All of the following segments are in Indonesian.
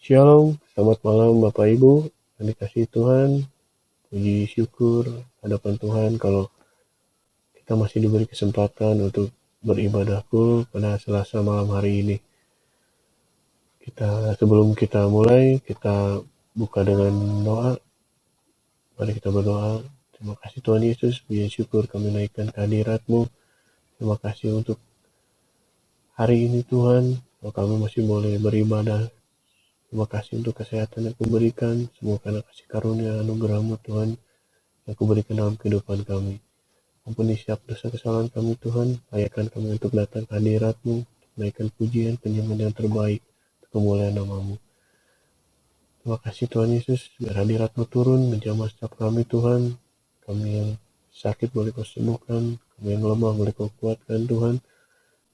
Shalom, selamat malam Bapak Ibu, yang dikasihi Tuhan. Puji syukur hadapan Tuhan kalau kita masih diberi kesempatan untuk beribadahku pada Selasa malam hari ini. Sebelum kita mulai, kita buka dengan doa. Mari kita berdoa. Terima kasih Tuhan Yesus, puji syukur kami naikkan kehadirat-Mu. Terima kasih untuk hari ini Tuhan, kalau kami masih boleh beribadah. Terima kasih untuk kesehatan yang Kau berikan, semua karena kasih karunia anugerah-Mu Tuhan, yang Kau berikan dalam kehidupan kami. Ampuni setiap dosa kesalahan kami Tuhan, layakkan kami untuk datang ke hadirat-Mu, menaikkan pujian, penyembahan yang terbaik, untuk kemuliaan nama-Mu. Terima kasih Tuhan Yesus, biar hadirat-Mu turun, menjamah setiap kami Tuhan, kami yang sakit boleh Kau sembuhkan, kami yang lemah boleh Kau kuatkan Tuhan,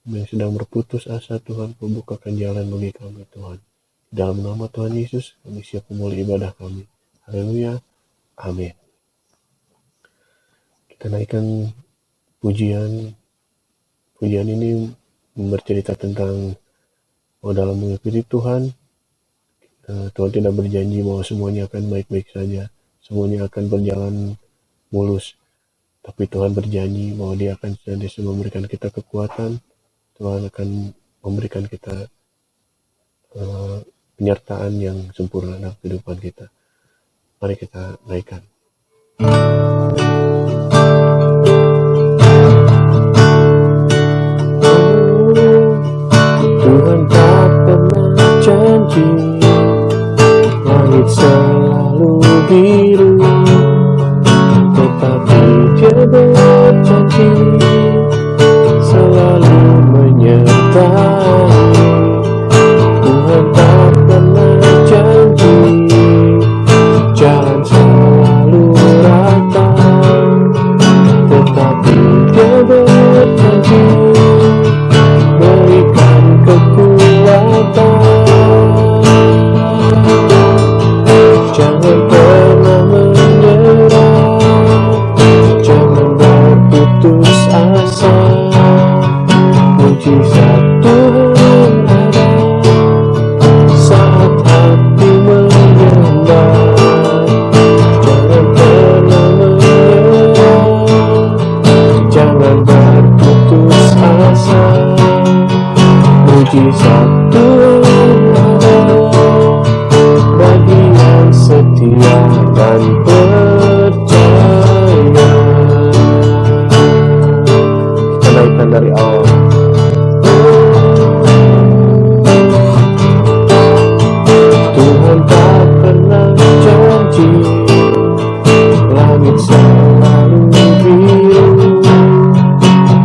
kami yang sedang berputus asa Tuhan, Kau bukakan jalan bagi kami Tuhan. Dalam nama Tuhan Yesus, kami siap memulai ibadah kami. Haleluya. Amin. Kita naikkan pujian. Pujian ini bercerita tentang dalam mengikuti Tuhan. Tuhan tidak berjanji bahwa semuanya akan baik-baik saja. Semuanya akan berjalan mulus. Tapi Tuhan berjanji bahwa Dia akan senantiasa memberikan kita kekuatan. Tuhan akan memberikan kita penyertaan yang sempurna dalam kehidupan kita. Mari kita naikkan. Tuhan tak pernah janji, langit selalu biru, tetapi Dia berjanji selalu menyertai. Tuhan tak pernah janji jalan selalu rata, tetapi Dia berjanji berikan kekuatan. Jangan pernah menyerah, jangan berputus asa. Mujizat Tuhan ada saat hati menyembah. Jangan pernah menyerah, jangan berputus asa. Mujizat Tuhan ada bagi yang setia dan percaya. Kita naikkan dari awal. Tuhan tak pernah janji langit selalu biru,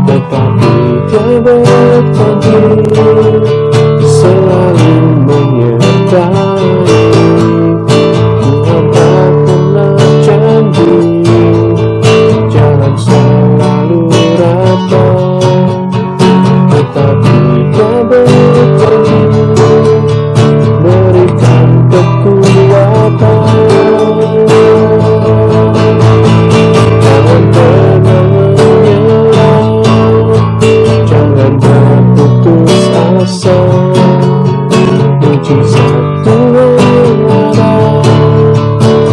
tetapi Dia berjanji selalu menyertai. Tuhan tak pernah janji jalan selalu rata, tetapi Dia berjanji berikan kekuatan. Jangan pernah menyerah, jangan berputus asa. Mujizat Tuhan ada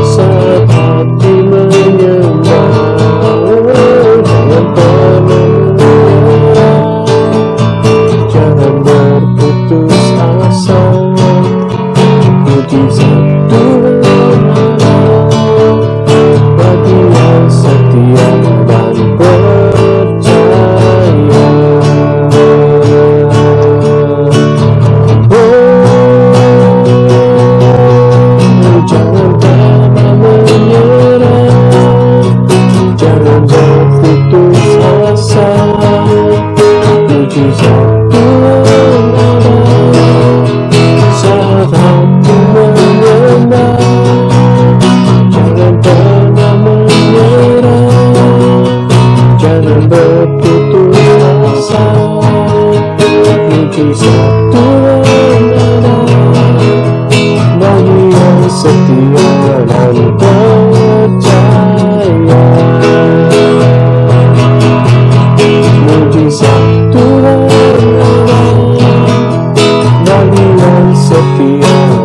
saat hati menyembah. Jangan pernah menyerah, jangan berputus asa. Mujizat Tuhan ada bagi yang setia dan percaya. Oh,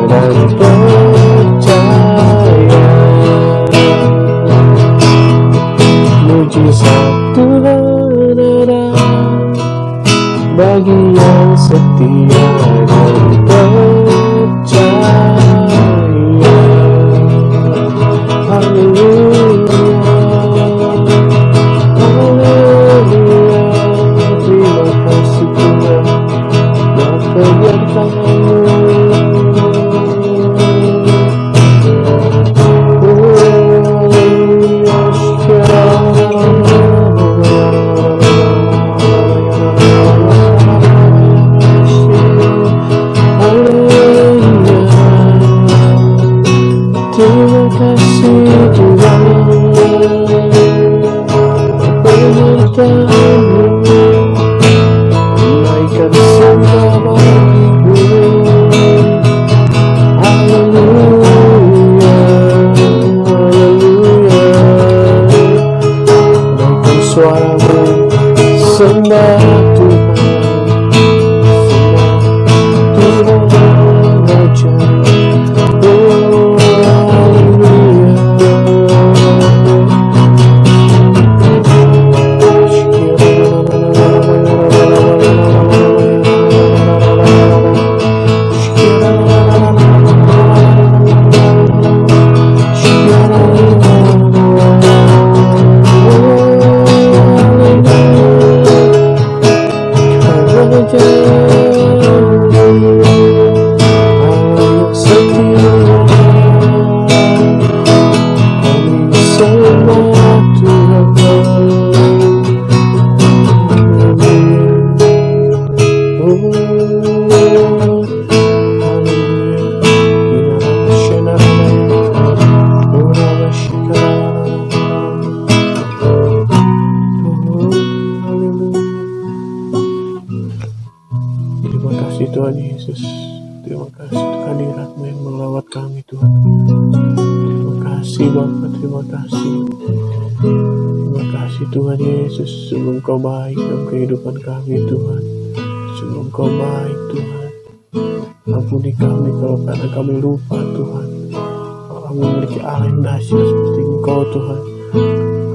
dan percaya. Mujizat Tuhan ada bagi yang setia dan percaya. Haleluya, haleluya. Terima kasih Tuhan buat penyertaan-Mu. Terima kasih Tuhan, penyertaan-Mu, naikkan sembah bagimu. Haleluya, haleluya. Naikkan suaramu, sembah Tuhan, sembah Tuhan Raja. Terima kasih Tuhan Yesus. Terima kasih untuk hadirat-Mu yang melawat kami Tuhan. Terima kasih Bapa, terima kasih. Terima kasih Tuhan Yesus. Sungguh Kau baik dalam kehidupan kami Tuhan. Sungguh Kau baik Tuhan. Ampuni kami kalau karena kami lupa Tuhan. Kami memiliki Allah yang dahsyat seperti Engkau Tuhan.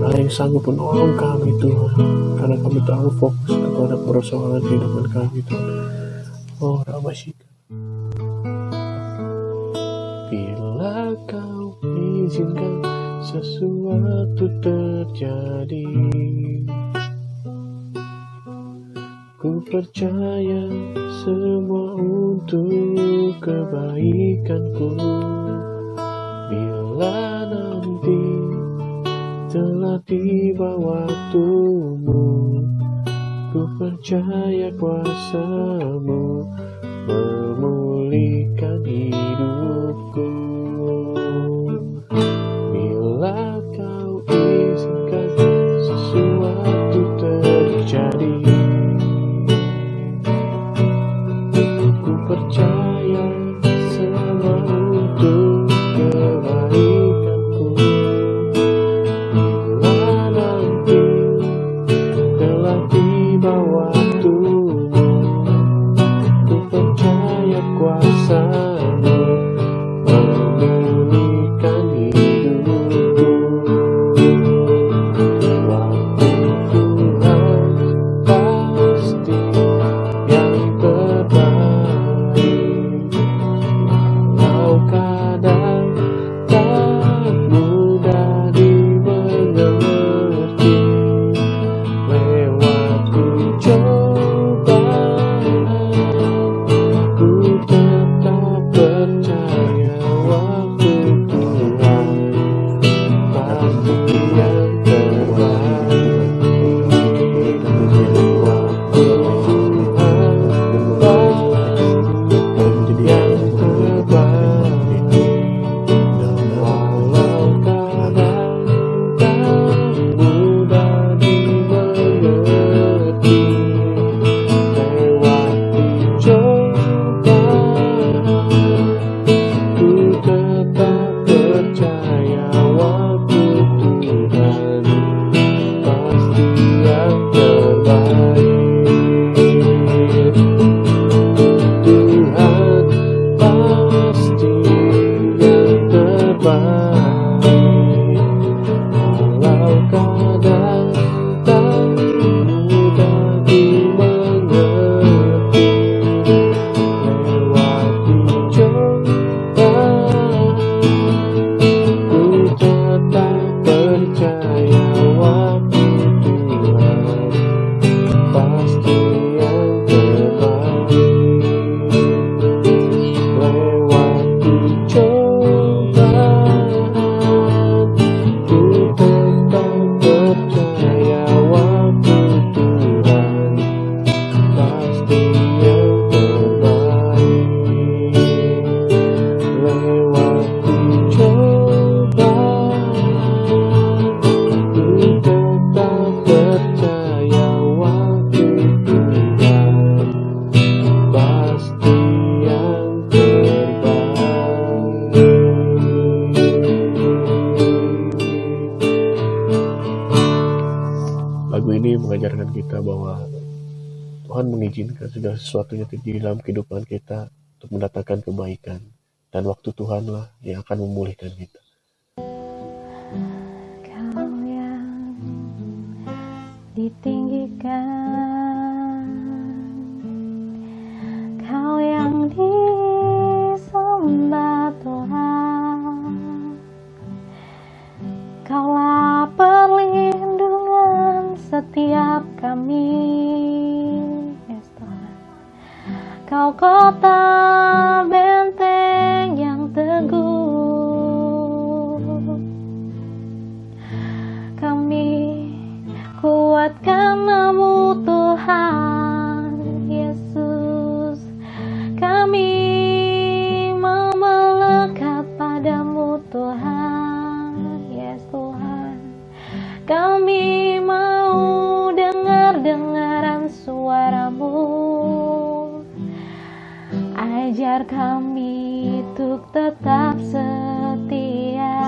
Allah yang sanggup menolong kami Tuhan. Karena kami terlalu fokus kepada persoalan kehidupan kami Tuhan. Oh Rabashika. Bila Kau izinkan sesuatu terjadi, ku percaya semua untuk kebaikanku. Bila nanti telah tiba waktumu, ku percaya kuasa-Mu memulihkan hidupku. Bila Kau izinkan sesuatu terjadi, ku percaya semua untuk kebaikanku. Bila nanti telah tiba waktumu, ku percaya kuasa-Mu memulihkan hidupku. Waktu Tuhan pasti yang terbaik. Walau kadang tak mudah dimengerti, lewati cobaan, ku tetap percaya waktu Tuhan pasti yang terbaik. Waktu Tuhan pasti yang terbaik. Walau kadang tak mudah dimengerti, lewati cobaan, kita bahwa Tuhan mengizinkan segala sesuatunya di dalam kehidupan kita untuk mendatangkan kebaikan. Dan waktu Tuhanlah yang akan memulihkan kita. Kau yang ditinggikan, Kau yang disembah Tuhan, Kaulah perlindungan setiap kami, yes Tuhan. Kau kota benteng yang teguh, kami kuatkan nama-Mu Tuhan Yesus. Kami mau melekat padamu Tuhan, yes Tuhan. Kami mau dengar-dengaran suara-Mu. Ajar kami untuk tetap setia.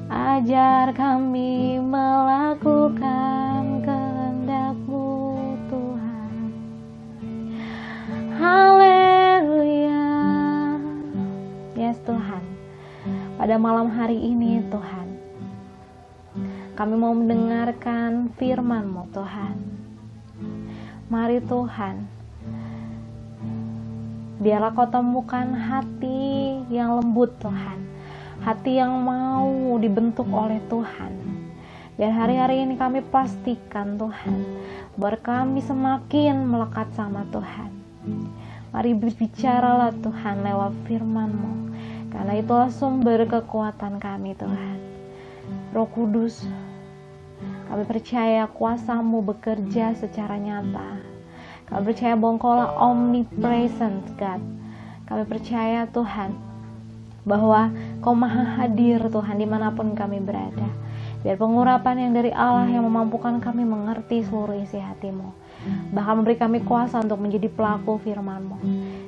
Ajar kami melakukan kehendak-Mu Tuhan. Haleluya. Yes Tuhan. Pada malam hari ini Tuhan, kami mau mendengarkan firman-Mu Tuhan. Mari Tuhan, biarlah Kau temukan hati yang lembut Tuhan, hati yang mau dibentuk oleh Tuhan. Biar hari-hari ini kami pastikan Tuhan, biar kami semakin melekat sama Tuhan. Mari berbicaralah Tuhan lewat firman-Mu, karena itulah sumber kekuatan kami Tuhan. Roh Kudus, kami percaya kuasa-Mu bekerja secara nyata. Kami percaya bahwa Engkau-lah omnipresent God. Kami percaya Tuhan bahwa Kau maha hadir Tuhan dimanapun kami berada. Biar pengurapan yang dari Allah yang memampukan kami mengerti seluruh isi hati-Mu, bahkan memberi kami kuasa untuk menjadi pelaku firman-Mu.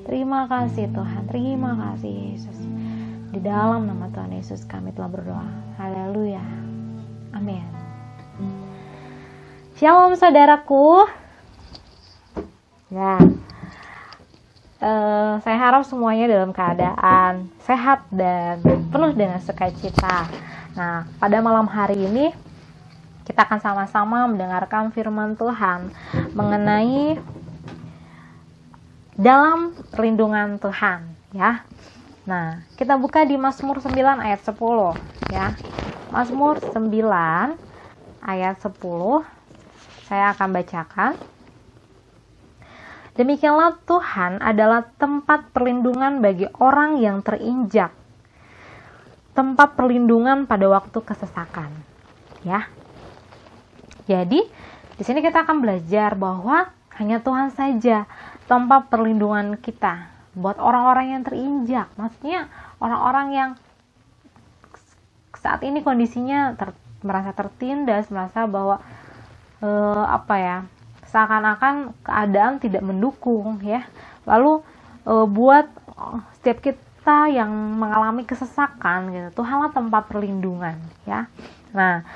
Terima kasih Tuhan, terima kasih Yesus. Di dalam nama Tuhan Yesus kami telah berdoa. Haleluya. Amin. Shalom saudaraku. Ya, saya harap semuanya dalam keadaan sehat dan penuh dengan sukacita. Nah, pada malam hari ini kita akan sama-sama mendengarkan firman Tuhan mengenai dalam perlindungan Tuhan, ya. Nah, kita buka di Mazmur 9 ayat 10, ya. Mazmur 9 ayat 10 saya akan bacakan. Demikianlah Tuhan adalah tempat perlindungan bagi orang yang terinjak, tempat perlindungan pada waktu kesesakan, ya. Jadi di sini kita akan belajar bahwa hanya Tuhan saja tempat perlindungan kita buat orang-orang yang terinjak. Maksudnya orang-orang yang saat ini kondisinya merasa tertindas, merasa bahwa seakan-akan keadaan tidak mendukung, ya. Lalu buat setiap kita yang mengalami kesesakan gitu, Tuhanlah tempat perlindungan, ya. Nah,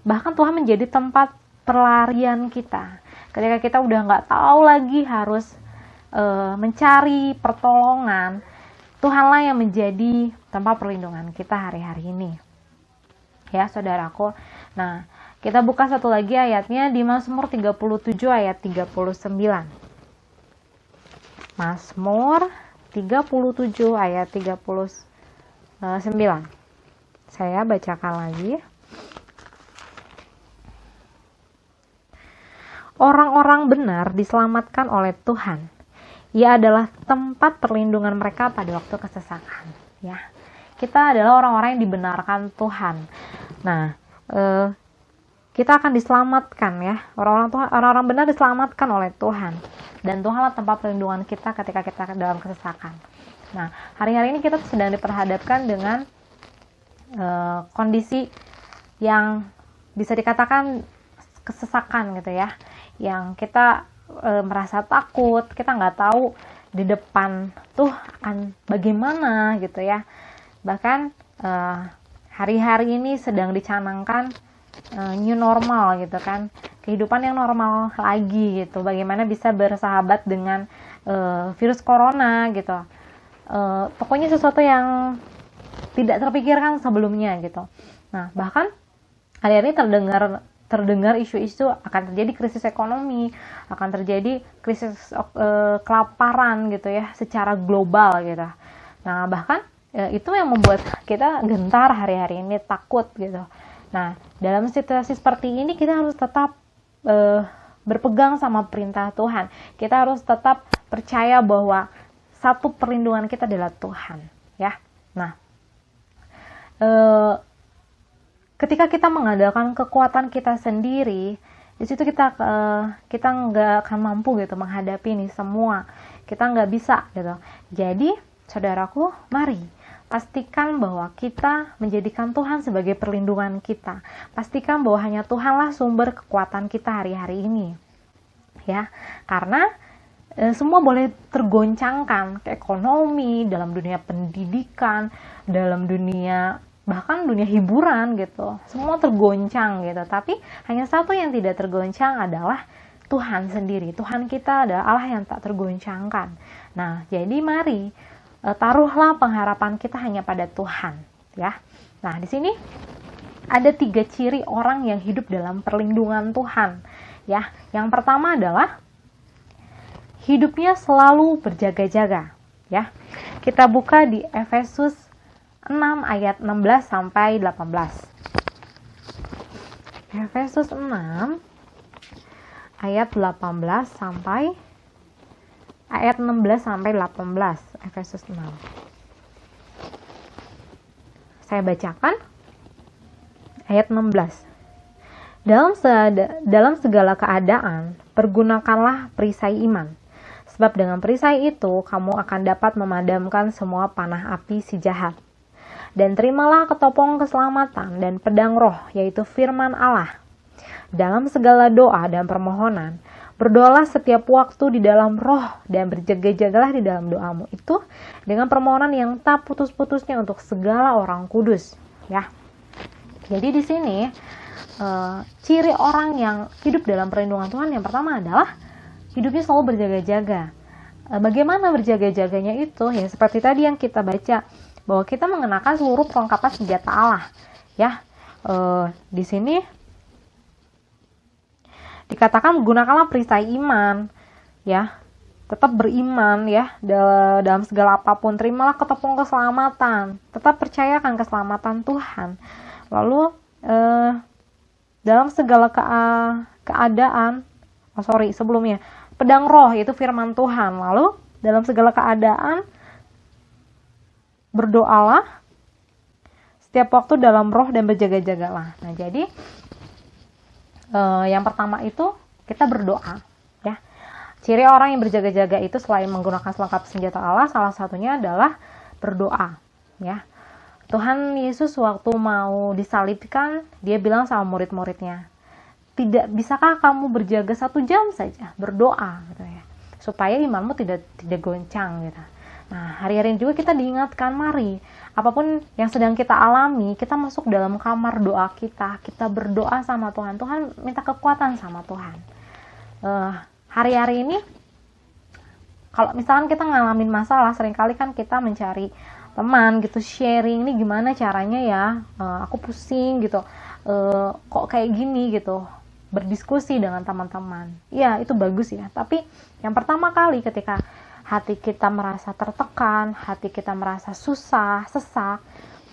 bahkan Tuhan menjadi tempat pelarian kita. Ketika kita udah nggak tahu lagi harus mencari pertolongan, Tuhanlah yang menjadi tempat perlindungan kita hari-hari ini, ya saudaraku. Nah, kita buka satu lagi ayatnya di Mazmur 37 ayat 39. Mazmur 37 ayat 39. Saya bacakan lagi. Orang-orang benar diselamatkan oleh Tuhan. Ia adalah tempat perlindungan mereka pada waktu kesesakan, ya. Kita adalah orang-orang yang dibenarkan Tuhan. Nah, kita akan diselamatkan, ya. Orang-orang benar diselamatkan oleh Tuhan, dan Tuhanlah tempat perlindungan kita ketika kita dalam kesesakan. Nah, hari-hari ini kita sedang diperhadapkan dengan kondisi yang bisa dikatakan kesesakan gitu, ya, yang kita merasa takut, kita nggak tahu di depan tuh akan bagaimana gitu, ya. Bahkan hari-hari ini sedang dicanangkan new normal gitu kan, kehidupan yang normal lagi gitu, bagaimana bisa bersahabat dengan virus corona gitu. Pokoknya sesuatu yang tidak terpikirkan sebelumnya gitu. Nah, bahkan hari ini terdengar isu-isu akan terjadi krisis ekonomi, akan terjadi krisis kelaparan gitu ya secara global gitu. Nah, bahkan itu yang membuat kita gentar hari-hari ini, takut gitu. Nah, dalam situasi seperti ini kita harus tetap berpegang sama perintah Tuhan. Kita harus tetap percaya bahwa satu perlindungan kita adalah Tuhan, ya. Nah, ketika kita mengandalkan kekuatan kita sendiri, di situ kita nggak akan mampu gitu menghadapi ini semua. Kita nggak bisa gitu. Jadi, saudaraku, mari pastikan bahwa kita menjadikan Tuhan sebagai perlindungan kita. Pastikan bahwa hanya Tuhanlah sumber kekuatan kita hari-hari ini. Ya, karena semua boleh tergoncangkan, ke ekonomi, dalam dunia pendidikan, dalam dunia bahkan dunia hiburan gitu. Semua tergoncang gitu. Tapi hanya satu yang tidak tergoncang adalah Tuhan sendiri. Tuhan kita adalah Allah yang tak tergoncangkan. Nah, jadi mari taruhlah pengharapan kita hanya pada Tuhan, ya. Nah, di sini ada 3 ciri orang yang hidup dalam perlindungan Tuhan, ya. Yang pertama adalah hidupnya selalu berjaga-jaga, ya. Kita buka di Efesus 6 ayat 16 sampai 18. Efesus 6 ayat 18 sampai ayat 16 sampai 18, Efesus 6. Saya bacakan ayat 16. Dalam segala keadaan, pergunakanlah perisai iman. Sebab dengan perisai itu, kamu akan dapat memadamkan semua panah api si jahat. Dan terimalah ketopong keselamatan dan pedang roh, yaitu firman Allah. Dalam segala doa dan permohonan, berdoalah setiap waktu di dalam roh dan berjaga-jagalah di dalam doamu itu dengan permohonan yang tak putus-putusnya untuk segala orang kudus, ya. Jadi di sini ciri orang yang hidup dalam perlindungan Tuhan yang pertama adalah hidupnya selalu berjaga-jaga. Bagaimana berjaga-jaganya itu? Ya seperti tadi yang kita baca, bahwa kita mengenakan seluruh perlengkapan senjata Allah, ya. Di sini dikatakan gunakanlah perisai iman, ya, tetap beriman, ya, dalam segala apapun. Terimalah ketopong keselamatan, tetap percayakan keselamatan Tuhan. Lalu dalam segala keadaan, sebelumnya pedang roh itu firman Tuhan. Lalu dalam segala keadaan berdoalah setiap waktu dalam roh dan berjaga-jagalah. Nah, jadi yang pertama itu kita berdoa, ya. Ciri orang yang berjaga-jaga itu selain menggunakan selengkap senjata Allah, salah satunya adalah berdoa, ya. Tuhan Yesus waktu mau disalibkan, dia bilang sama murid-muridnya, tidak bisakah kamu berjaga 1 jam saja berdoa, gitu ya, supaya imanmu tidak goncang, gitu. Nah, hari-hari ini juga kita diingatkan, mari, apapun yang sedang kita alami, kita masuk dalam kamar doa kita berdoa sama Tuhan. Tuhan minta kekuatan sama Tuhan. Hari-hari ini, kalau misalkan kita ngalamin masalah, seringkali kan kita mencari teman gitu, sharing, ini gimana caranya ya, aku pusing gitu, kok kayak gini gitu, berdiskusi dengan teman-teman. Ya, itu bagus ya, tapi yang pertama kali ketika hati kita merasa tertekan, hati kita merasa susah, sesak,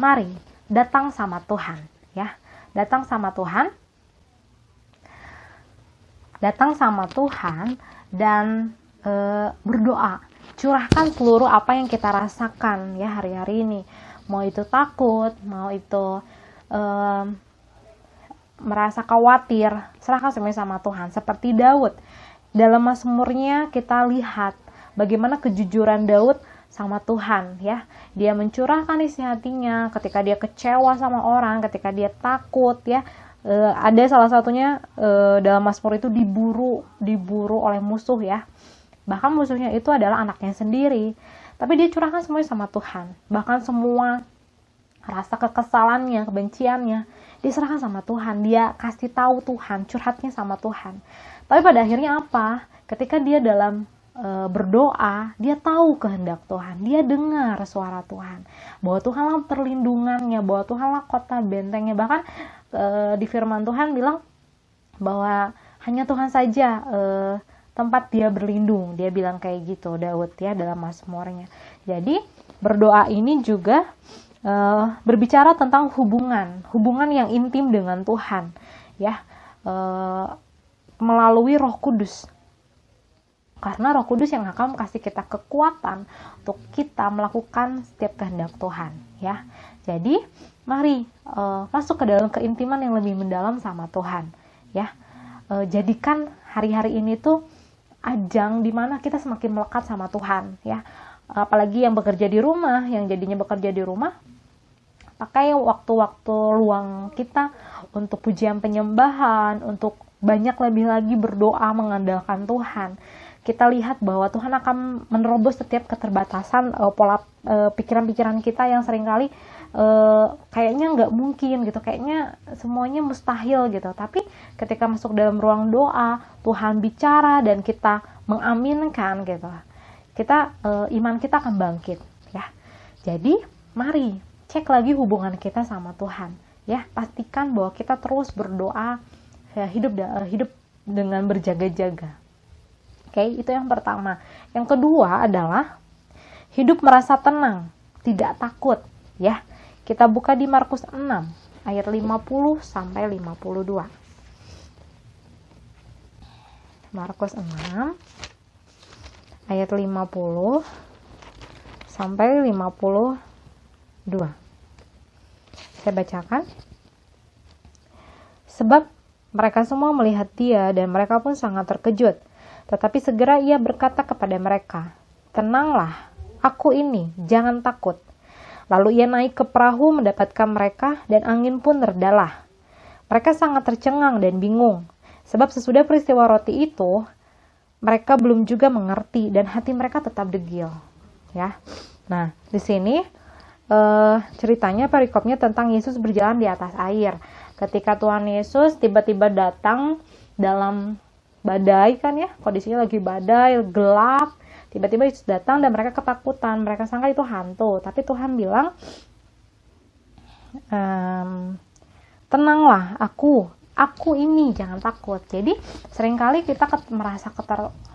mari datang sama Tuhan, ya. Datang sama Tuhan dan berdoa. Curahkan seluruh apa yang kita rasakan ya hari-hari ini. Mau itu takut, mau itu merasa khawatir, serahkan semuanya sama Tuhan. Seperti Daud, dalam Mazmurnya kita lihat bagaimana kejujuran Daud sama Tuhan, ya. Dia mencurahkan isi hatinya ketika dia kecewa sama orang, ketika dia takut, ya. Ada salah satunya dalam Mazmur itu diburu oleh musuh, ya. Bahkan musuhnya itu adalah anaknya sendiri. Tapi dia curahkan semuanya sama Tuhan. Bahkan semua rasa kekesalannya, kebenciannya, diserahkan sama Tuhan. Dia kasih tahu Tuhan, curhatnya sama Tuhan. Tapi pada akhirnya apa? Ketika dia dalam berdoa, dia tahu kehendak Tuhan, dia dengar suara Tuhan, bahwa Tuhanlah perlindungannya, bahwa Tuhanlah kota bentengnya. Bahkan di firman Tuhan bilang bahwa hanya Tuhan saja tempat dia berlindung. Dia bilang kayak gitu, Daud ya, dalam Mazmurnya. Jadi berdoa ini juga berbicara tentang hubungan yang intim dengan Tuhan, ya, melalui Roh Kudus. Karena Roh Kudus yang akan kasih kita kekuatan untuk kita melakukan setiap kehendak Tuhan, ya. Jadi mari masuk ke dalam keintiman yang lebih mendalam sama Tuhan, ya. Jadikan hari-hari ini tuh ajang dimana kita semakin melekat sama Tuhan, ya. Apalagi yang bekerja di rumah, yang jadinya bekerja di rumah, pakai waktu-waktu luang kita untuk pujian penyembahan, untuk banyak lebih lagi berdoa mengandalkan Tuhan. Kita lihat bahwa Tuhan akan menerobos setiap keterbatasan pola pikiran-pikiran kita yang seringkali kayaknya nggak mungkin gitu, kayaknya semuanya mustahil gitu. Tapi ketika masuk dalam ruang doa, Tuhan bicara dan kita mengaminkan gitu, kita iman kita akan bangkit, ya. Jadi mari cek lagi hubungan kita sama Tuhan, ya. Pastikan bahwa kita terus berdoa, ya, hidup dengan berjaga-jaga. Oke, itu yang pertama. Yang kedua adalah hidup merasa tenang, tidak takut, ya. Kita buka di Markus 6 ayat 50 sampai 52. Markus 6 ayat 50 sampai 52. Saya bacakan. Sebab mereka semua melihat dia dan mereka pun sangat terkejut. Tetapi segera ia berkata kepada mereka, "Tenanglah, aku ini, jangan takut." Lalu ia naik ke perahu mendapatkan mereka dan angin pun redalah. Mereka sangat tercengang dan bingung, sebab sesudah peristiwa roti itu, mereka belum juga mengerti dan hati mereka tetap degil. Ya, nah di sini ceritanya perikopnya tentang Yesus berjalan di atas air. Ketika Tuhan Yesus tiba-tiba datang dalam badai, kan ya, kondisinya lagi badai, gelap, tiba-tiba Yesus datang dan mereka ketakutan, mereka sangka itu hantu. Tapi Tuhan bilang, tenanglah, aku ini, jangan takut. Jadi seringkali kita merasa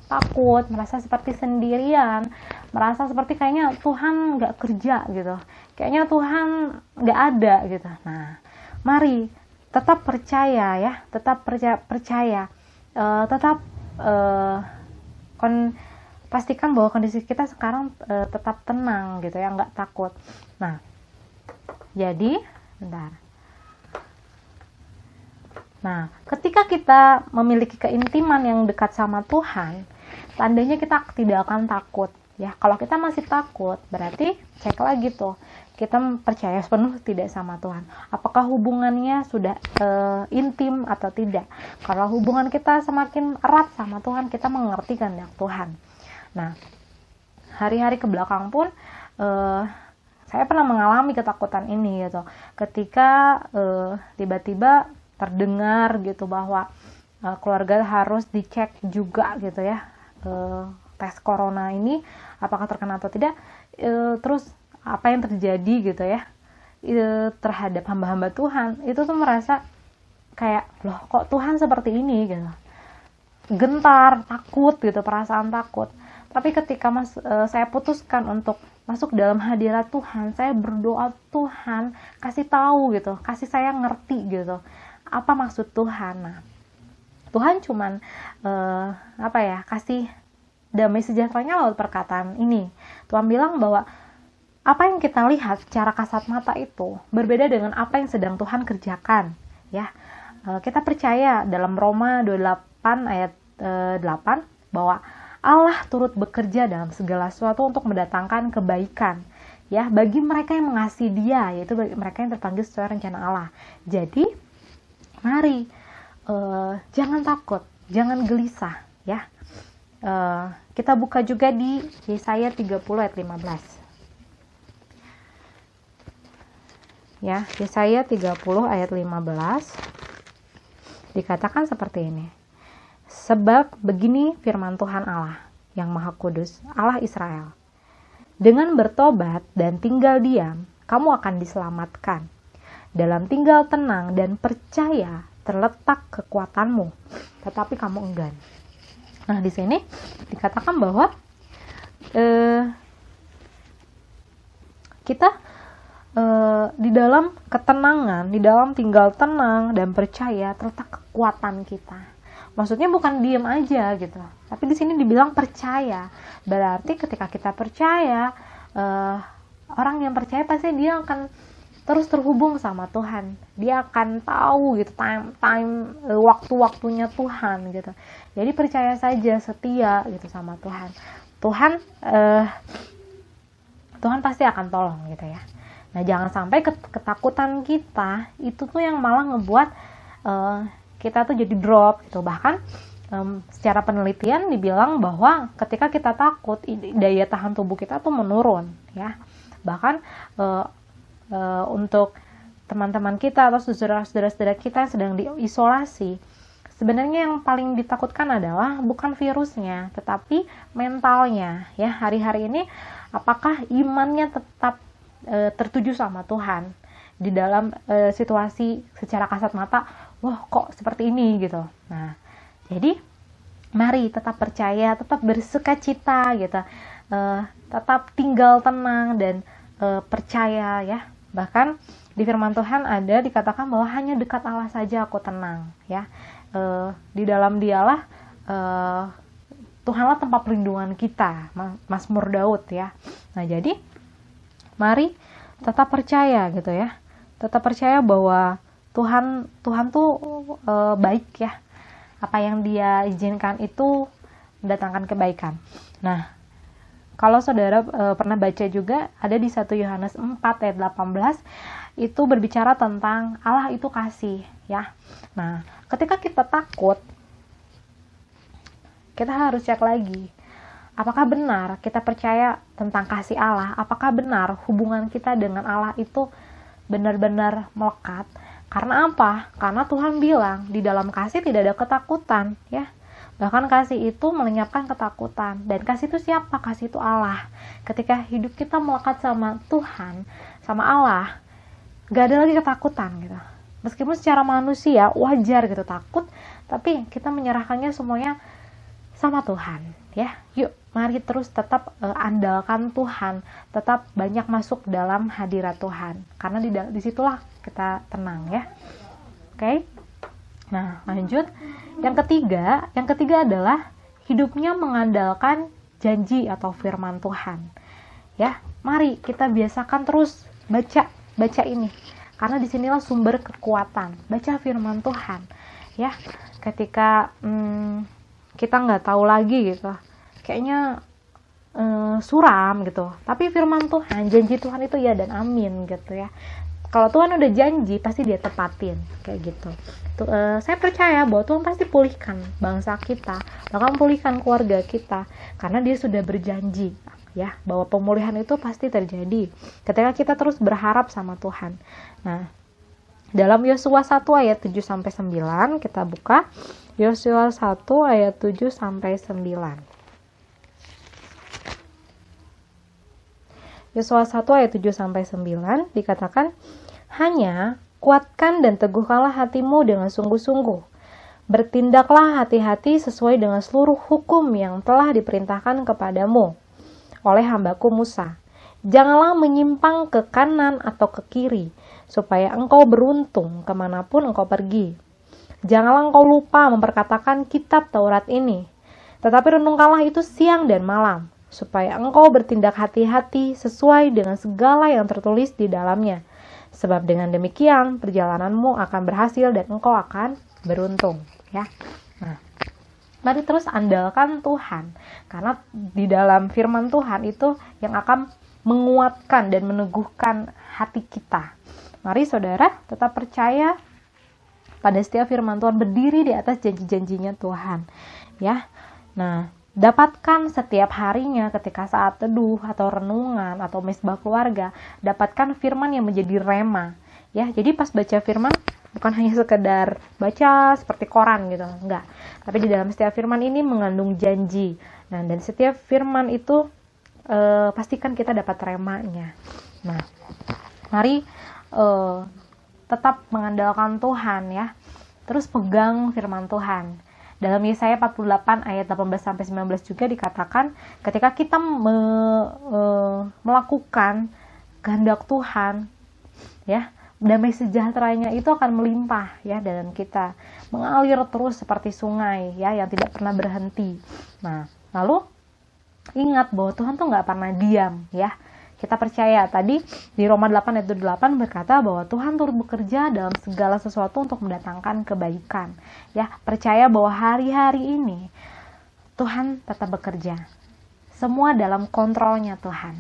takut, merasa seperti sendirian, merasa seperti kayaknya Tuhan nggak kerja gitu, kayaknya Tuhan nggak ada gitu. Nah, mari tetap percaya, ya, tetap percaya. Pastikan bahwa kondisi kita sekarang tetap tenang gitu, ya, nggak takut. Nah, jadi bentar. Nah, ketika kita memiliki keintiman yang dekat sama Tuhan, tandanya kita tidak akan takut, ya. Kalau kita masih takut, berarti cek lagi tuh, kita percaya sepenuh tidak sama Tuhan. Apakah hubungannya sudah intim atau tidak? Kalau hubungan kita semakin erat sama Tuhan, kita mengerti kehendak Tuhan. Nah, hari-hari kebelakang pun saya pernah mengalami ketakutan ini gitu. Ketika tiba-tiba terdengar gitu bahwa keluarga harus dicek juga gitu, ya, tes corona ini apakah terkena atau tidak, terus apa yang terjadi gitu, ya, terhadap hamba-hamba Tuhan, itu tuh merasa kayak, loh kok Tuhan seperti ini gitu, gentar, takut gitu, perasaan takut. Tapi ketika saya putuskan untuk masuk dalam hadirat Tuhan, saya berdoa, Tuhan kasih tahu gitu, kasih saya ngerti gitu apa maksud Tuhan. Nah, Tuhan cuman kasih damai sejahteranya lewat perkataan ini. Tuhan bilang bahwa apa yang kita lihat secara kasat mata itu berbeda dengan apa yang sedang Tuhan kerjakan, ya. Kita percaya dalam Roma 28 ayat 8 bahwa Allah turut bekerja dalam segala sesuatu untuk mendatangkan kebaikan, ya, bagi mereka yang mengasihi Dia, yaitu bagi mereka yang terpanggil sesuai rencana Allah. Jadi mari jangan takut, jangan gelisah, ya. Kita buka juga di Yesaya 30 ayat 15. ya. Yesaya 30 ayat 15 dikatakan seperti ini. Sebab begini firman Tuhan Allah yang Maha Kudus, Allah Israel. Dengan bertobat dan tinggal diam, kamu akan diselamatkan. Dalam tinggal tenang dan percaya terletak kekuatanmu, tetapi kamu enggan. Nah, di sini dikatakan bahwa kita di dalam ketenangan, di dalam tinggal tenang dan percaya terletak kekuatan kita. Maksudnya bukan diem aja gitu, tapi di sini dibilang percaya. Berarti ketika kita percaya, orang yang percaya pasti dia akan terus terhubung sama Tuhan. Dia akan tahu gitu waktu-waktunya Tuhan gitu. Jadi percaya saja, setia gitu sama Tuhan. Tuhan pasti akan tolong gitu ya. Nah, jangan sampai ketakutan kita itu tuh yang malah ngebuat kita tuh jadi drop gitu. Bahkan secara penelitian dibilang bahwa ketika kita takut, daya tahan tubuh kita tuh menurun ya. Bahkan untuk teman-teman kita atau saudara-saudara kita yang sedang diisolasi, sebenarnya yang paling ditakutkan adalah bukan virusnya, tetapi mentalnya ya. Hari-hari ini apakah imannya tetap tertuju sama Tuhan di dalam situasi secara kasat mata, wah kok seperti ini gitu. Nah, jadi mari tetap percaya, tetap bersukacita gitu, tetap tinggal tenang dan percaya ya. Bahkan di firman Tuhan ada dikatakan bahwa hanya dekat Allah saja aku tenang ya. Di dalam Dialah Tuhanlah tempat perlindungan kita, Mazmur Daud ya. Nah, jadi mari tetap percaya gitu ya. Tetap percaya bahwa Tuhan tuh baik ya. Apa yang Dia izinkan itu mendatangkan kebaikan. Nah, kalau saudara pernah baca juga ada di 1 Yohanes 4 ayat 18 itu berbicara tentang Allah itu kasih ya. Nah, ketika kita takut, kita harus cek lagi. Apakah benar kita percaya tentang kasih Allah? Apakah benar hubungan kita dengan Allah itu benar-benar melekat? Karena apa? Karena Tuhan bilang di dalam kasih tidak ada ketakutan ya. Bahkan kasih itu melenyapkan ketakutan. Dan kasih itu siapa? Kasih itu Allah. Ketika hidup kita melekat sama Tuhan, sama Allah, gak ada lagi ketakutan gitu. Meskipun secara manusia wajar gitu takut, tapi kita menyerahkannya semuanya sama Tuhan ya. Yuk mari terus tetap andalkan Tuhan, tetap banyak masuk dalam hadirat Tuhan, karena disitulah kita tenang ya. Oke. Nah, lanjut. Yang ketiga adalah hidupnya mengandalkan janji atau firman Tuhan. Ya, mari kita biasakan terus baca ini, karena disinilah sumber kekuatan. Baca firman Tuhan. Ya, ketika kita nggak tahu lagi gitu, kayaknya suram gitu, tapi firman Tuhan, janji Tuhan itu ya dan amin gitu ya. Kalau Tuhan udah janji, pasti Dia tepatin kayak gitu. Saya percaya bahwa Tuhan pasti pulihkan bangsa kita, bahkan pulihkan keluarga kita, karena Dia sudah berjanji ya bahwa pemulihan itu pasti terjadi ketika kita terus berharap sama Tuhan. Nah, dalam Yosua 1 ayat 7 sampai 9 kita buka Yosua 1 ayat 7 sampai 9. Yosua 1 ayat 7 sampai 9 dikatakan, hanya kuatkan dan teguhkanlah hatimu dengan sungguh-sungguh. Bertindaklah hati-hati sesuai dengan seluruh hukum yang telah diperintahkan kepadamu oleh hambaku Musa. Janganlah menyimpang ke kanan atau ke kiri, supaya engkau beruntung kemanapun engkau pergi. Janganlah engkau lupa memperkatakan kitab Taurat ini, tetapi renungkanlah itu siang dan malam, supaya engkau bertindak hati-hati sesuai dengan segala yang tertulis di dalamnya. Sebab dengan demikian perjalananmu akan berhasil dan engkau akan beruntung. Ya. Nah, mari terus andalkan Tuhan, karena di dalam firman Tuhan itu yang akan menguatkan dan meneguhkan hati kita. Mari saudara tetap percaya pada setiap firman Tuhan, berdiri di atas janji-janjinya Tuhan. Ya. Nah, dapatkan setiap harinya ketika saat teduh atau renungan atau mesbah keluarga, dapatkan firman yang menjadi rema, Ya, jadi pas baca firman bukan hanya sekedar baca seperti koran gitu, enggak. Tapi di dalam setiap firman ini mengandung janji. Nah, dan setiap firman itu pastikan kita dapat remanya. Nah, mari tetap mengandalkan Tuhan ya. Terus pegang firman Tuhan. Dalam Yesaya 48 ayat 18-19 juga dikatakan ketika kita melakukan kehendak Tuhan ya, damai sejahteranya itu akan melimpah ya dalam kita, mengalir terus seperti sungai ya yang tidak pernah berhenti. Nah, lalu ingat bahwa Tuhan tuh nggak pernah diam ya. Kita percaya tadi di Roma 8 ayat 8 berkata bahwa Tuhan turut bekerja dalam segala sesuatu untuk mendatangkan kebaikan. Ya, percaya bahwa hari-hari ini Tuhan tetap bekerja. Semua dalam kontrolnya Tuhan.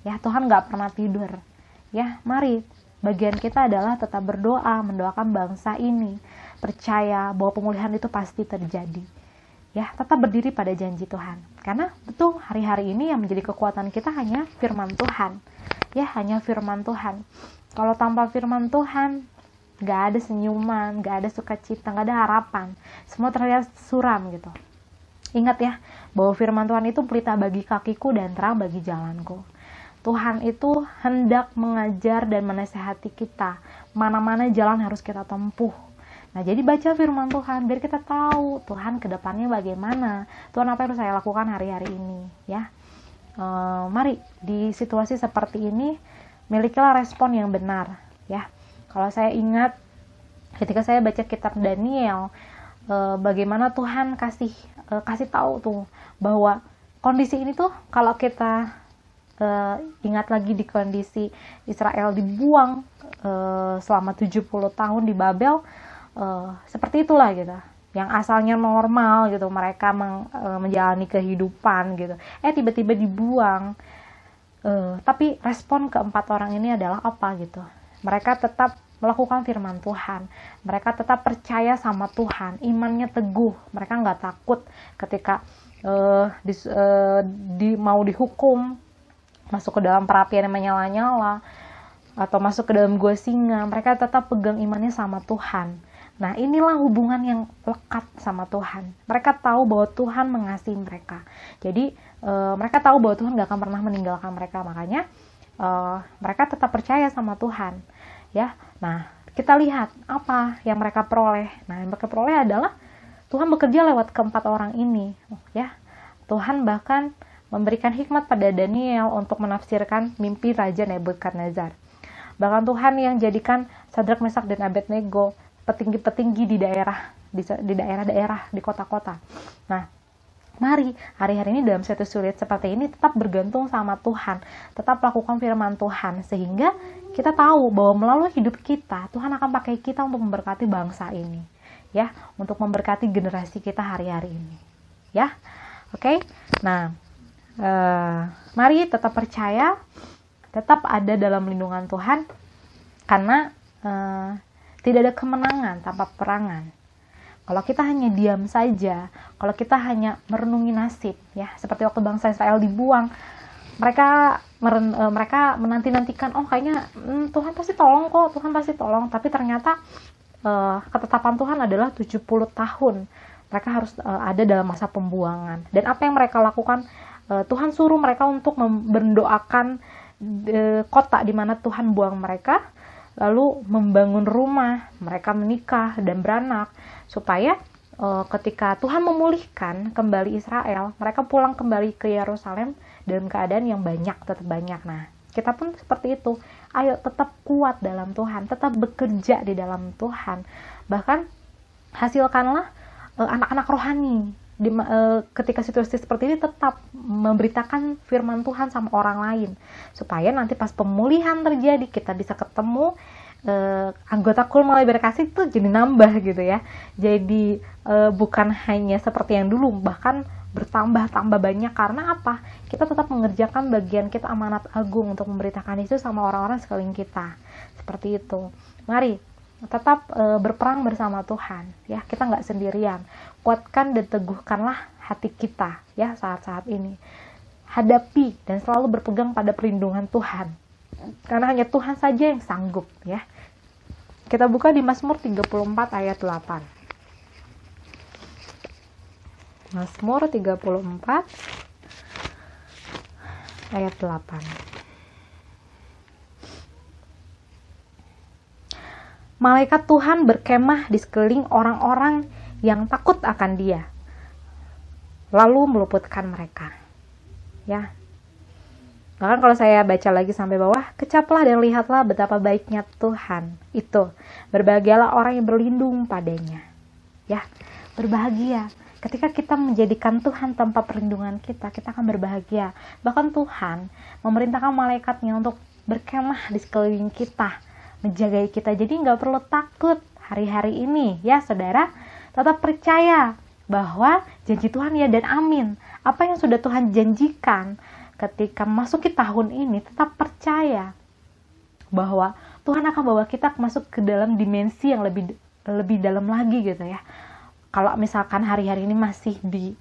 Ya, Tuhan nggak pernah tidur. Ya, mari bagian kita adalah tetap berdoa, mendoakan bangsa ini, percaya bahwa pemulihan itu pasti terjadi. Ya, tetap berdiri pada janji Tuhan. Karena betul hari-hari ini yang menjadi kekuatan kita hanya firman Tuhan. Ya, hanya firman Tuhan. Kalau tanpa firman Tuhan, gak ada senyuman, gak ada sukacita, gak ada harapan. Semua terlihat suram gitu. Ingat ya, bahwa firman Tuhan itu pelita bagi kakiku dan terang bagi jalanku. Tuhan itu hendak mengajar dan menasehati kita. Mana-mana jalan harus kita tempuh. Nah, jadi baca firman Tuhan biar kita tahu Tuhan ke depannya bagaimana. Tuhan apa yang harus saya lakukan hari-hari ini, ya. Mari di situasi seperti ini milikilah respon yang benar, ya. Kalau saya ingat ketika saya baca kitab Daniel, bagaimana Tuhan kasih tahu tuh bahwa kondisi ini tuh kalau kita ingat lagi di kondisi Israel dibuang selama 70 tahun di Babel, seperti itulah gitu. Yang asalnya normal gitu, mereka menjalani kehidupan gitu, tiba-tiba dibuang. Tapi respon keempat orang ini adalah apa gitu? Mereka tetap melakukan firman Tuhan, mereka tetap percaya sama Tuhan, imannya teguh, mereka nggak takut ketika mau dihukum, masuk ke dalam perapian yang menyala-nyala, atau masuk ke dalam gua singa, mereka tetap pegang imannya sama Tuhan. Nah, inilah hubungan yang lekat sama Tuhan. Mereka tahu bahwa Tuhan mengasihi mereka. Jadi, mereka tahu bahwa Tuhan gak akan pernah meninggalkan mereka. Makanya, mereka tetap percaya sama Tuhan. Ya, nah, kita lihat apa yang mereka peroleh. Nah, yang mereka peroleh adalah Tuhan bekerja lewat keempat orang ini. Ya, Tuhan bahkan memberikan hikmat pada Daniel untuk menafsirkan mimpi Raja Nebukadnezar. Bahkan Tuhan yang jadikan Sadrak, Mesak, dan Abednego petinggi-petinggi di daerah-daerah, di kota-kota. Nah, mari hari-hari ini dalam situasi sulit seperti ini tetap bergantung sama Tuhan, tetap lakukan firman Tuhan, sehingga kita tahu bahwa melalui hidup kita, Tuhan akan pakai kita untuk memberkati bangsa ini, ya, untuk memberkati generasi kita hari-hari ini, ya, oke. Nah, mari tetap percaya, tetap ada dalam lindungan Tuhan, karena tidak ada kemenangan tanpa peperangan. Kalau kita hanya diam saja, kalau kita hanya merenungi nasib, ya, seperti waktu bangsa Israel dibuang, mereka menanti-nantikan, kayaknya Tuhan pasti tolong kok, Tuhan pasti tolong, tapi ternyata ketetapan Tuhan adalah 70 tahun. Mereka harus ada dalam masa pembuangan. Dan apa yang mereka lakukan? Tuhan suruh mereka untuk mendoakan kota di mana Tuhan buang mereka, lalu membangun rumah, mereka menikah dan beranak, supaya ketika Tuhan memulihkan kembali Israel, mereka pulang kembali ke Yerusalem dalam keadaan yang banyak, tetap banyak. Nah, kita pun seperti itu. Ayo tetap kuat dalam Tuhan, tetap bekerja di dalam Tuhan. Bahkan hasilkanlah anak-anak rohani. Ketika situasi seperti ini tetap memberitakan firman Tuhan sama orang lain, supaya nanti pas pemulihan terjadi kita bisa ketemu anggota kul mulai berkasih itu jadi nambah gitu ya. Jadi bukan hanya seperti yang dulu, bahkan bertambah banyak. Karena apa? Kita tetap mengerjakan bagian kita, amanat agung untuk memberitakan itu sama orang-orang sekeliling kita. Seperti itu. Mari tetap berperang bersama Tuhan, ya. Kita nggak sendirian. Kuatkan dan teguhkanlah hati kita, ya, saat-saat ini. Hadapi dan selalu berpegang pada perlindungan Tuhan, karena hanya Tuhan saja yang sanggup, ya. Kita buka di Mazmur 34 ayat 8. Mazmur 34 ayat 8. Malaikat Tuhan berkemah di sekeliling orang-orang yang takut akan Dia, lalu meluputkan mereka. Ya. Bahkan kalau saya baca lagi sampai bawah, kecaplah dan lihatlah betapa baiknya Tuhan itu. Berbahagialah orang yang berlindung padanya. Ya, berbahagia. Ketika kita menjadikan Tuhan tempat perlindungan kita, kita akan berbahagia. Bahkan Tuhan memerintahkan malaikatnya untuk berkemah di sekeliling kita, menjaga kita. Jadi nggak perlu takut hari-hari ini, ya saudara. Tetap percaya bahwa janji Tuhan ya dan amin. Apa yang sudah Tuhan janjikan ketika memasuki tahun ini, tetap percaya bahwa Tuhan akan bawa kita masuk ke dalam dimensi yang lebih dalam lagi gitu ya. Kalau misalkan hari-hari ini masih di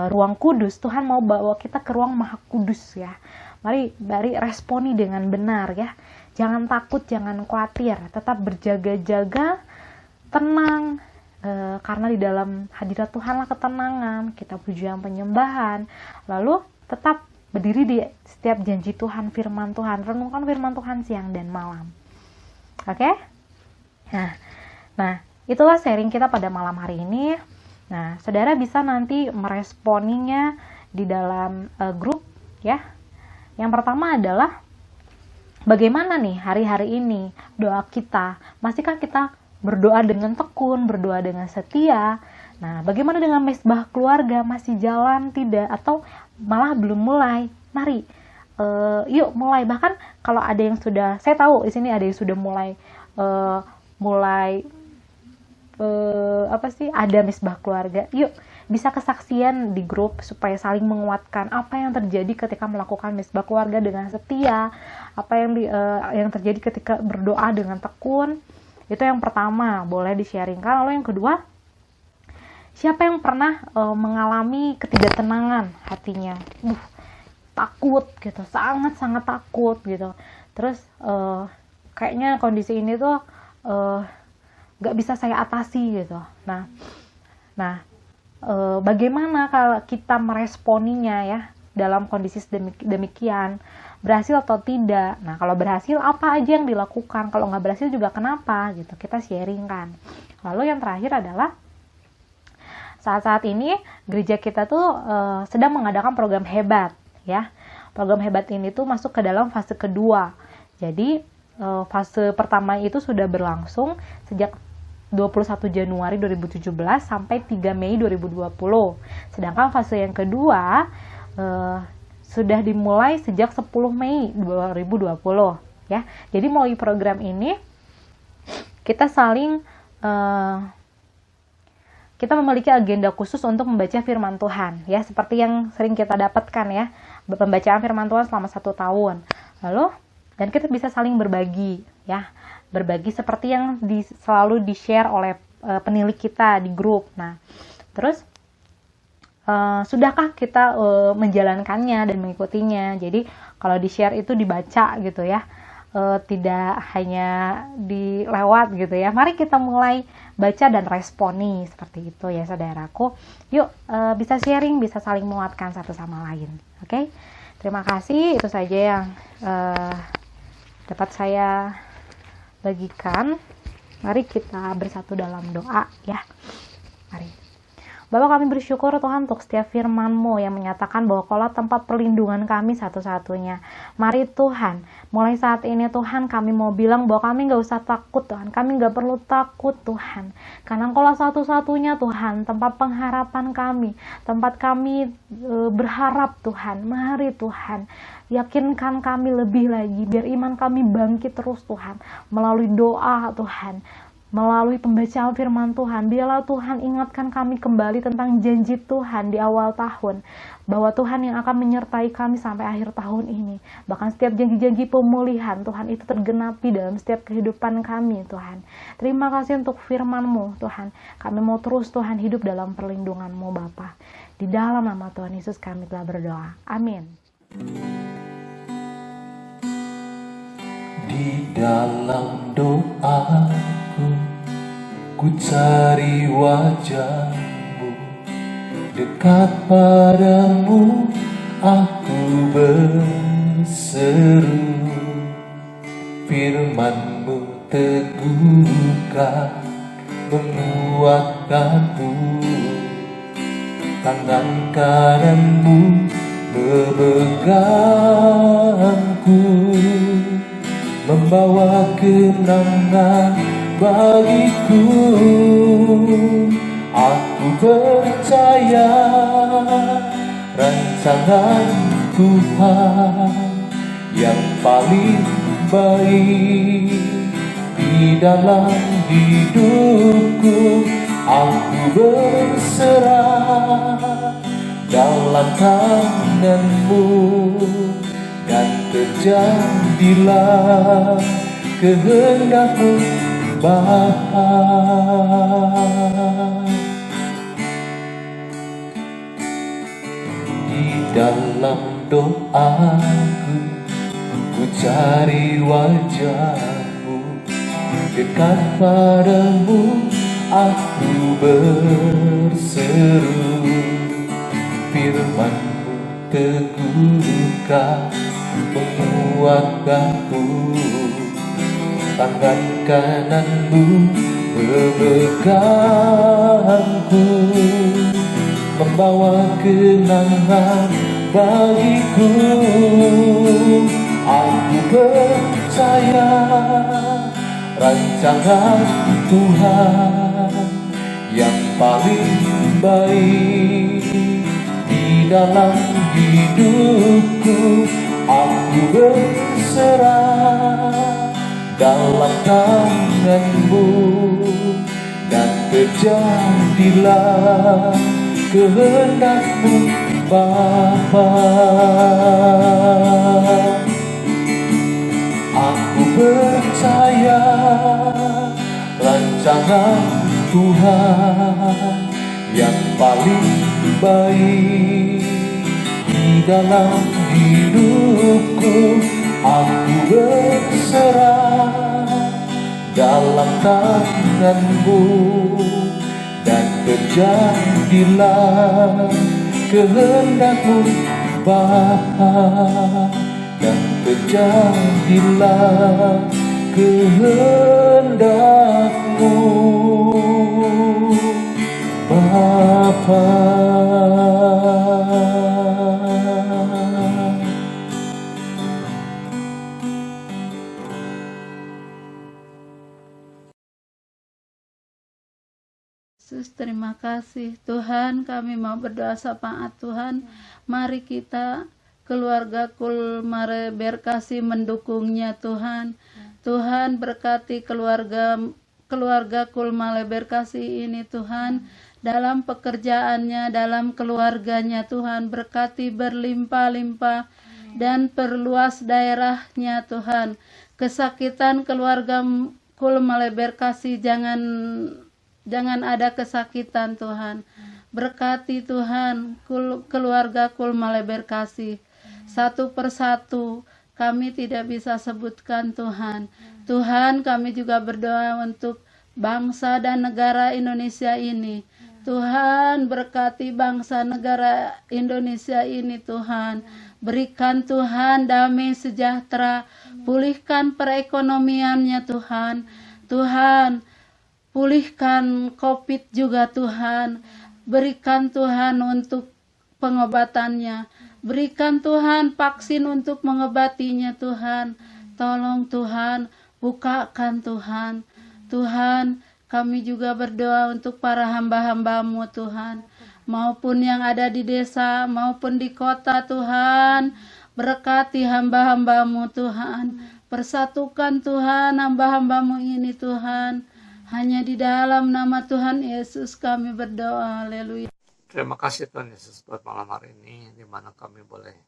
ruang kudus, Tuhan mau bawa kita ke ruang maha kudus ya. Mari responi dengan benar ya. Jangan takut, jangan khawatir, tetap berjaga-jaga, tenang, karena di dalam hadirat Tuhanlah ketenangan, kita pujian penyembahan, lalu tetap berdiri di setiap janji Tuhan, firman Tuhan, renungkan firman Tuhan siang dan malam. Oke? Nah, itulah sharing kita pada malam hari ini. Nah, saudara bisa nanti meresponinya di dalam grup ya. Yang pertama adalah bagaimana nih hari-hari ini doa kita? Masihkah kita berdoa dengan tekun, berdoa dengan setia? Nah, bagaimana dengan mesbah keluarga? Masih jalan tidak? Atau malah belum mulai? Mari, yuk mulai. Bahkan kalau ada yang sudah, saya tahu di sini ada yang sudah mulai ada mesbah keluarga. Yuk, bisa kesaksian di grup supaya saling menguatkan apa yang terjadi ketika melakukan mesbah keluarga dengan setia, apa yang terjadi ketika berdoa dengan tekun. Itu yang pertama, boleh di-sharingkan. Lalu yang kedua, siapa yang pernah mengalami ketidaktenangan hatinya? Takut gitu, sangat-sangat takut gitu. Terus kayaknya kondisi ini tuh gak bisa saya atasi gitu. Nah, bagaimana kalau kita meresponinya ya dalam kondisi demikian, berhasil atau tidak? Nah, kalau berhasil apa aja yang dilakukan? Kalau nggak berhasil juga kenapa? Gitu, kita sharingkan. Lalu yang terakhir adalah saat-saat ini gereja kita tuh sedang mengadakan program hebat ya. Program hebat ini tuh masuk ke dalam fase kedua. Jadi fase pertama itu sudah berlangsung sejak 21 Januari 2017 sampai 3 Mei 2020. Sedangkan fase yang kedua sudah dimulai sejak 10 Mei 2020 ya. Jadi melalui program ini kita kita memiliki agenda khusus untuk membaca firman Tuhan ya, seperti yang sering kita dapatkan ya, pembacaan firman Tuhan selama 1 tahun. Lalu dan kita bisa saling berbagi ya. Berbagi seperti yang selalu di-share oleh penilik kita di grup. Nah, terus sudahkah kita menjalankannya dan mengikutinya? Jadi kalau di-share itu dibaca gitu ya, tidak hanya dilewat gitu ya. Mari kita mulai baca dan responi seperti itu ya saudaraku. Yuk bisa sharing, bisa saling menguatkan satu sama lain. Oke? Terima kasih, itu saja yang dapat saya bagikan. Mari kita bersatu dalam doa ya. Mari. Bapa, kami bersyukur Tuhan untuk setiap firman-Mu yang menyatakan bahwa Kaulah tempat perlindungan kami satu-satunya. Mari Tuhan, mulai saat ini Tuhan kami mau bilang bahwa kami gak usah takut Tuhan. Kami gak perlu takut Tuhan. Karena Kaulah satu-satunya Tuhan, tempat pengharapan kami. Tempat kami berharap Tuhan. Mari Tuhan, yakinkan kami lebih lagi. Biar iman kami bangkit terus Tuhan. Melalui doa Tuhan. Melalui pembacaan firman Tuhan, biarlah Tuhan ingatkan kami kembali tentang janji Tuhan di awal tahun, bahwa Tuhan yang akan menyertai kami sampai akhir tahun ini. Bahkan setiap janji-janji pemulihan Tuhan itu tergenapi dalam setiap kehidupan kami Tuhan. Terima kasih untuk firman-Mu Tuhan. Kami mau terus Tuhan hidup dalam perlindungan-Mu Bapa. Di dalam nama Tuhan Yesus kami telah berdoa. Amin. Di dalam doa Ku cari wajah-Mu, dekat padamu aku berseru. Firman-Mu teguhkan, menguatkanku. Tangan kanan-Mu memegangku, membawa kemenangan bagiku. Aku percaya rancangan Tuhan yang paling baik di dalam hidupku. Aku berserah dalam tangan-Mu, dan terjadilah kehendak-Mu Bapa. Di dalam doaku, ku cari wajah-Mu, dekat padamu aku berseru. Firman-Mu teguhkan, menguatkanku. Tangan kanan-Mu memegangku, membawa kemenangan bagiku. Aku percaya rancangan Tuhan yang paling baik di dalam hidupku. Aku berserah dalam tangan-Mu, dan terjadilah kehendak-Mu Bapa. Aku percaya rancangan Tuhan yang paling baik di dalam hidupku. Aku berserah dalam tangan-Mu, dan terjadilah kehendak-Mu Bapa, dan terjadilah kehendak-Mu Bapa. Yesus, terima kasih Tuhan. Kami mau berdoa syafaat Tuhan. Mari kita keluarga Kulmare Berkasi mendukungnya Tuhan. Tuhan berkati keluarga Kulmare Berkasi ini Tuhan, dalam pekerjaannya, dalam keluarganya Tuhan, berkati berlimpah-limpah dan perluas daerahnya Tuhan. Kesakitan keluarga Kulmare Berkasi jangan ada kesakitan Tuhan. Berkati Tuhan keluarga Kulmare Berkasi. Satu persatu kami tidak bisa sebutkan Tuhan. Tuhan, kami juga berdoa untuk bangsa dan negara Indonesia ini. Tuhan, berkati bangsa negara Indonesia ini Tuhan. Berikan Tuhan damai sejahtera. Pulihkan perekonomiannya Tuhan. Tuhan, pulihkan COVID juga Tuhan. Berikan Tuhan untuk pengobatannya. Berikan Tuhan vaksin untuk mengobatinya Tuhan. Tolong Tuhan, bukakan Tuhan. Tuhan, kami juga berdoa untuk para hamba-hamba-Mu Tuhan. Maupun yang ada di desa, maupun di kota Tuhan. Berkati hamba-hamba-Mu Tuhan. Persatukan Tuhan hamba-hamba-Mu ini Tuhan. Hanya di dalam nama Tuhan Yesus kami berdoa. Haleluya. Terima kasih Tuhan Yesus buat malam hari ini, di mana kami boleh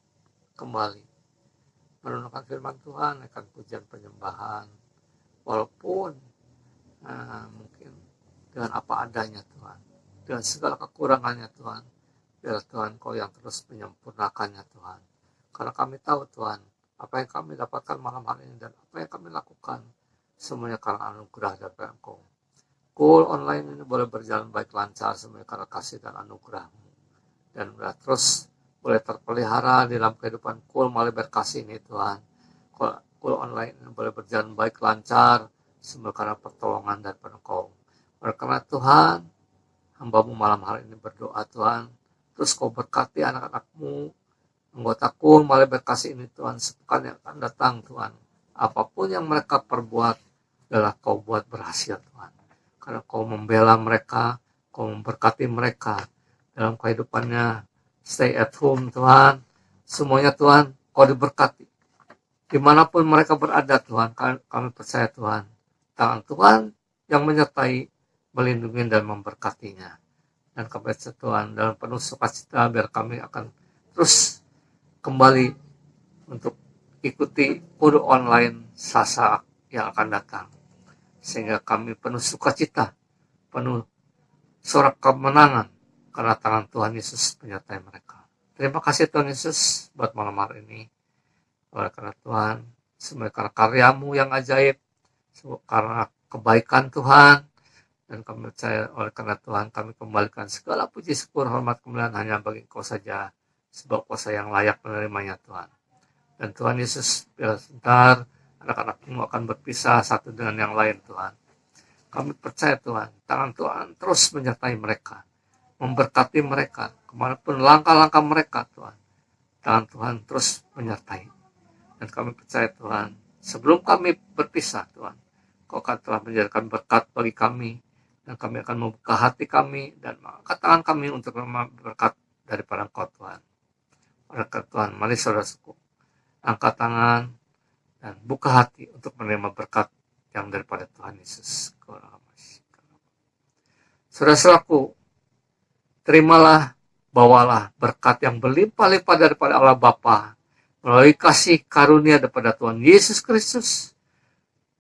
kembali merenungkan firman Tuhan, akan pujian penyembahan, walaupun mungkin dengan apa adanya Tuhan, dengan segala kekurangannya Tuhan, biar Tuhan Kau yang terus menyempurnakannya Tuhan. Karena kami tahu Tuhan, apa yang kami dapatkan malam hari ini dan apa yang kami lakukan, semuanya karena anugerah dari Engkau. Kul online ini boleh berjalan baik lancar semuanya karena kasih dan anugerah-Mu. Dan terus boleh terpelihara di dalam kehidupan Kul melalui berkasih ini Tuhan. Kul online ini boleh berjalan baik lancar semua karena pertolongan dan Engkau. Oleh karena Tuhan, hamba-Mu malam hari ini berdoa Tuhan. Terus Kau berkati anak-anak-Mu, anggota Kul melalui berkasih ini Tuhan. Sepekan yang akan datang Tuhan. Apapun yang mereka perbuat adalah Kau buat berhasil Tuhan. Karena Kau membela mereka, Kau memberkati mereka dalam kehidupannya, stay at home Tuhan, semuanya Tuhan, Kau diberkati. Dimanapun mereka berada Tuhan, kami percaya Tuhan, tangan Tuhan yang menyertai, melindungi dan memberkatinya. Dan kami percaya Tuhan, dalam penuh sukacita biar kami akan terus kembali untuk ikuti kudu online Sasa yang akan datang. Sehingga kami penuh sukacita, penuh sorak kemenangan, karena tangan Tuhan Yesus menyertai mereka. Terima kasih Tuhan Yesus buat malam hari ini. Oleh karena Tuhan, semua karena karya-Mu yang ajaib, karena kebaikan Tuhan, dan kami percaya oleh karena Tuhan kami kembalikan segala puji syukur, hormat, kemuliaan hanya bagi Engkau saja, sebab kuasa yang layak menerimanya Tuhan. Dan Tuhan Yesus, bila sebentar, anak-anak-Mu akan berpisah satu dengan yang lain Tuhan. Kami percaya Tuhan, tangan Tuhan terus menyertai mereka, memberkati mereka, kemanapun langkah-langkah mereka Tuhan. Tangan Tuhan terus menyertai. Dan kami percaya Tuhan, sebelum kami berpisah Tuhan, Kau akan telah menjadikan berkat bagi kami, dan kami akan membuka hati kami, dan mengangkat tangan kami untuk menerima berkat daripada Engkau Tuhan. Berkat Tuhan, mari saudaraku, angkat tangan, dan buka hati untuk menerima berkat yang daripada Tuhan Yesus. Saudara-saudaraku, terimalah, bawalah berkat yang berlimpah-limpah daripada Allah Bapa melalui kasih karunia daripada Tuhan Yesus Kristus,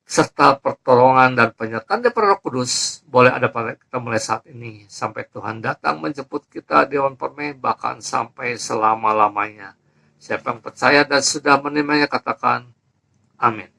serta pertolongan dan penyertaan daripada Roh Kudus boleh ada pada kita mulai saat ini sampai Tuhan datang menjemput kita di awan permai, bahkan sampai selama-lamanya. Siapa yang percaya dan sudah menerimanya katakan amin.